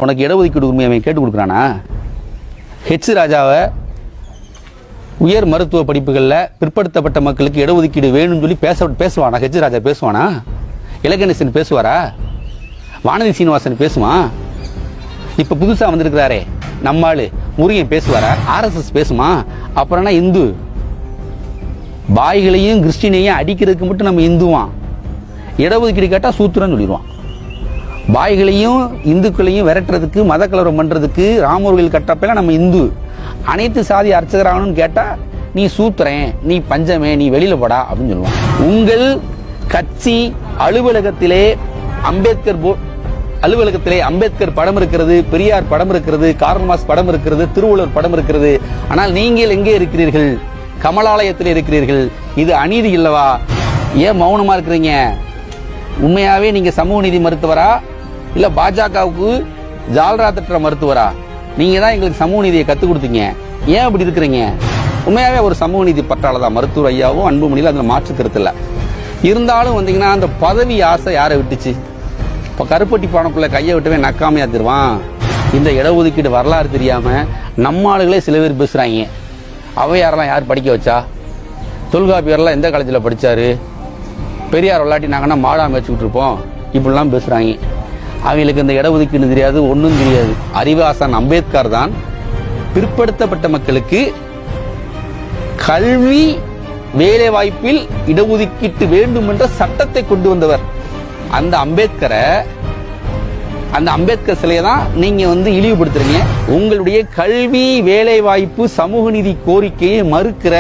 உனக்கு இடஒதுக்கீடு உரிமை அவன் கேட்டு கொடுக்குறானா? ஹெச் ராஜாவை உயர் மருத்துவ படிப்புகளில் பிற்படுத்தப்பட்ட மக்களுக்கு இடஒதுக்கீடு வேணும்னு சொல்லி பேசுவானா? ஹெச் ராஜா பேசுவானா? இலகணேசன் பேசுவாரா? வானதி சீனிவாசன் பேசுவான்? இப்போ புதுசாக வந்திருக்கிறாரே நம்மாள் முருகன் பேசுவாரா? ஆர்எஸ்எஸ் பேசுமா? அப்புறம்னா இந்து பாய்களையும் கிறிஸ்டினையும் அடிக்கிறதுக்கு மட்டும் நம்ம இந்துவான், இடஒதுக்கீடு கேட்டால் சூத்திரன்னு சொல்லிடுவான். பாய்களையும் இந்துக்களையும் விரட்டுறதுக்கு மத கலவரம் பண்றதுக்கு ராமர்கள் கட்டப்பெல்லாம் நம்ம இந்து, அனைத்து சாதி அர்ச்சகராகணும்னு கேட்டா நீ சூத்திரன், நீ பஞ்சமே, நீ வெளியில போடா அப்படின்னு சொல்லுவான். உங்கள் கட்சி அலுவலகத்திலே அம்பேத்கர் படம் இருக்கிறது, பெரியார் படம் இருக்கிறது, கார்ல் மார்க்ஸ் படம் இருக்கிறது, திருவள்ளுவர் படம் இருக்கிறது. ஆனால் நீங்கள் எங்கே இருக்கிறீர்கள்? கமலாலயத்தில் இருக்கிறீர்கள். இது அநீதி இல்லவா? ஏன் மௌனமா இருக்கிறீங்க? உண்மையாவே நீங்க சமூக நீதி மருத்துவரா இல்ல பாஜகவுக்கு ஜால்ரா தட்டுற மருத்துவரா? நீங்க தான் எங்களுக்கு சமூக நீதியை கத்துக் கொடுத்தீங்க, ஏன் அப்படி இருக்கிறீங்க? உண்மையாவே ஒரு சமூக நீதி பற்றாளர் தான் மருத்துவர் ஐயாவும் அன்புமணியில் அதுல மாற்று கருத்து இல்ல. இருந்தாலும் வந்தீங்கன்னா அந்த பதவி ஆசை யாரை விட்டுச்சு? இப்ப கருப்பட்டி பானைக்குள்ள கையை விட்டவே நக்காமையா தருவான். இந்த இடஒதுக்கீடு வரலாறு தெரியாம நம்ம ஆளுகளே சில பேர் பேசுறாங்க. அவையாரெல்லாம் யார் படிக்க வச்சா? தொல்காப்பியர்லாம் எந்த காலேஜில் படிச்சாரு? பெரியார் விளையாட்டி நாங்கன்னா மாடா மேய்ச்சிக்கிட்டு இருப்போம், இப்படிலாம் பேசுறாங்க. அவங்களுக்கு இந்த இடஒதுக்கீடு தெரியாது, ஒன்றும் தெரியாது. அறிவாசான் அம்பேத்கர் தான் பிற்படுத்தப்பட்ட மக்களுக்கு கல்வி வேலை வாய்ப்பில் இடஒதுக்கீட்டு வேண்டும் என்ற சட்டத்தை கொண்டு வந்தவர். அந்த அம்பேத்கர் சிலையை தான் நீங்க இழிவுபடுத்துறீங்க. உங்களுடைய கல்வி வேலை வாய்ப்பு சமூக நீதி கோரிக்கையை மறுக்கிற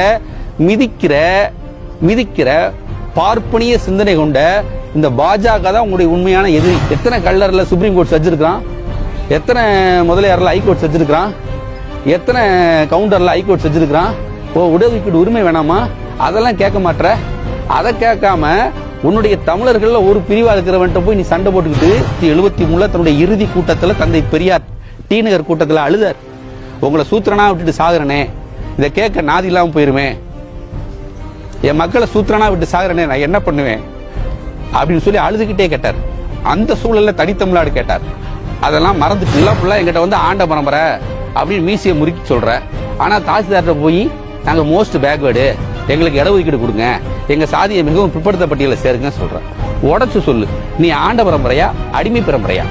மிதிக்கிற பார்ப்பனிய சிந்தனை கொண்ட இந்த பாஜக தான் உங்களுடைய உண்மையான எதிரி. எத்தனை கல்லர்ல சுப்ரீம் கோர்ட் வச்சிருக்கான்? எத்தனை முதலியார்ல ஹைகோர்ட் வச்சிருக்கான்? எத்தனை கவுண்டர்ல ஹைகோர்ட் வச்சிருக்கான்? இடஒதுக்கீடு உரிமை வேணாமா? அதெல்லாம் கேட்க மாட்டற. அதை கேட்காம உன்னுடைய தமிழர்கள் ஒரு பிரிவா இருக்கிறவன்ட்ட போய் நீ சண்டை போட்டுக்கிட்டு 73 தன்னுடைய இறுதி கூட்டத்தில் தந்தை பெரியார் டி நகர் கூட்டத்தில் அழுதார். உங்களை சூத்திரனா விட்டுட்டு சாகுறனே, இதை கேட்க நாதி இல்லாம போயிருமே, என் மக்களை சூத்திரனா விட்டு சாகுறனே, நான் என்ன பண்ணுவேன் அப்படின்னு சொல்லி அழுதுகிட்டே கேட்டார். அந்த சூழல்ல தனித்தமிழ்நாடு கேட்டார். அதெல்லாம் மறந்துட்டு எங்கிட்ட ஆண்ட பரம்பரை அப்படின்னு மீசியை முறுக்கி சொல்ற. ஆனா தாசில்தார்ட்ட போய் நாங்க மோஸ்ட் பேக்வேர்டு, எங்களுக்கு இடஒதுக்கீடு கொடுங்க, எங்க சாதியை மிகவும் பிற்படுத்தப்பட்டியல சேருங்க சொல்ற. உடச்சு சொல்லு, நீ ஆண்ட பரம்பரையா அடிமை பரம்பரையா?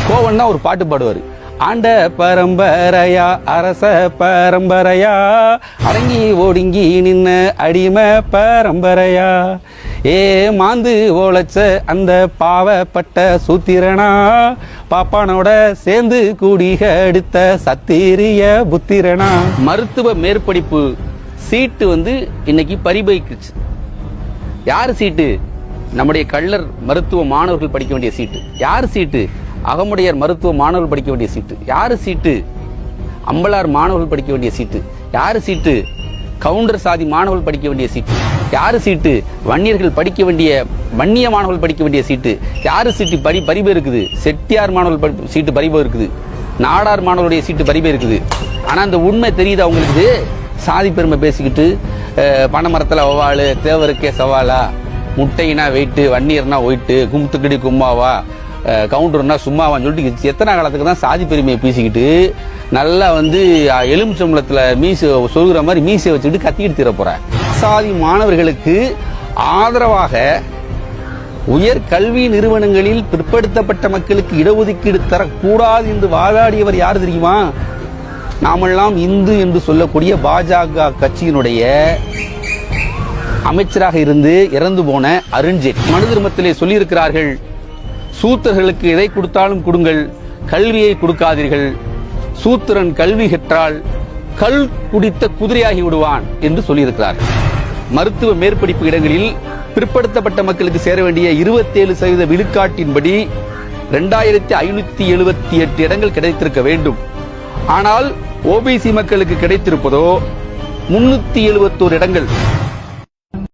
கோவன் தான் ஒரு பாட்டு பாடுவாரு. ஆண்ட பரம்பரையா அரச பரம்பரையா, அடங்கி ஒடுங்கி நின்ன அடிமை பரம்பரையா, ஏ மாந்து ஓலச்ச அந்த பாவப்பட்ட சூத்திரனா, பாப்பானோட சேர்ந்து கூடிக எடுத்த சத்திரிய புத்திரனா. மருத்துவ மேற்படிப்பு சீட்டு இன்னைக்கு பரிபயிக்குச்சு. யாரு சீட்டு? நம்முடைய கள்ளர் மருத்துவ மாணவர்கள் படிக்க வேண்டிய சீட்டு. யாரு சீட்டு? அகமுடையார் மருத்துவ மாணவர்கள் படிக்க வேண்டிய சீட்டு. யாரு சீட்டு? அம்பலார் மாணவர்கள் படிக்க வேண்டிய சீட்டு. யாரு சீட்டு? கவுண்டர் சாதி மாணவர்கள் படிக்க வேண்டிய சீட்டு. யாரு சீட்டு? வன்னியர்கள் படிக்க வேண்டிய வன்னிய மாணவர்கள் படிக்க வேண்டிய சீட்டு. யாரு சீட்டு பரிபு இருக்குது? செட்டியார் மாணவர்கள் சீட்டு பரிபு இருக்குது. நாடார் மாணவருடைய சீட்டு பரிபு இருக்குது. ஆனா அந்த உண்மை தெரியுது அவங்களுக்கு. சாதி பெருமை பேசிக்கிட்டு பனைமரத்துல ஒவ்வாளு, தேவருக்கே சவாலா, முட்டைனா வெயிட்டு, வன்னியர்னா ஒயிட்டு, கும்துக்கடி கும்மாவா, கவுண்டர்னா சும்மாவான்னு சொல்லிட்டு எத்தனை காலத்துக்கு தான் சாதி பெருமையை பேசிக்கிட்டு நல்லா எலுமிச்சம்பளத்துல மீசை சொல்கிற மாதிரி மீசை வச்சுக்கிட்டு கத்திக்கிட்டு தீர போற. சாதி மாணவர்களுக்கு ஆதரவாக உயர் கல்வி நிறுவனங்களில் பிற்படுத்தப்பட்ட மக்களுக்கு இடஒதுக்கீடு தரக்கூடாது என்று வாதாடியவர் யார் தெரியுமா? நாமெல்லாம் இந்து என்று சொல்லக்கூடிய பாஜக கட்சியினுடைய அமைச்சராக இருந்து இறந்து போன அருண்ஜேட்லி. மனு தர்மத்திலே சொல்லியிருக்கிறார்கள், சூத்திரர்களுக்கு எதை கொடுத்தாலும் கொடுங்கள், கல்வியை கொடுக்காதீர்கள். சூத்திரன் கல்வி கற்றால் கல் குடித்த குதிரையாகி விடுவான் என்று சொல்லியிருக்கிறார்கள். மருத்துவ மேற்படிப்பு இடங்களில் பிற்படுத்தப்பட்ட மக்களுக்கு சேர வேண்டிய 27% விழுக்காட்டின்படி 2578 இடங்கள் கிடைத்திருக்க வேண்டும். ஆனால் ஓபிசி மக்களுக்கு கிடைத்திருப்பதோ 371 இடங்கள்.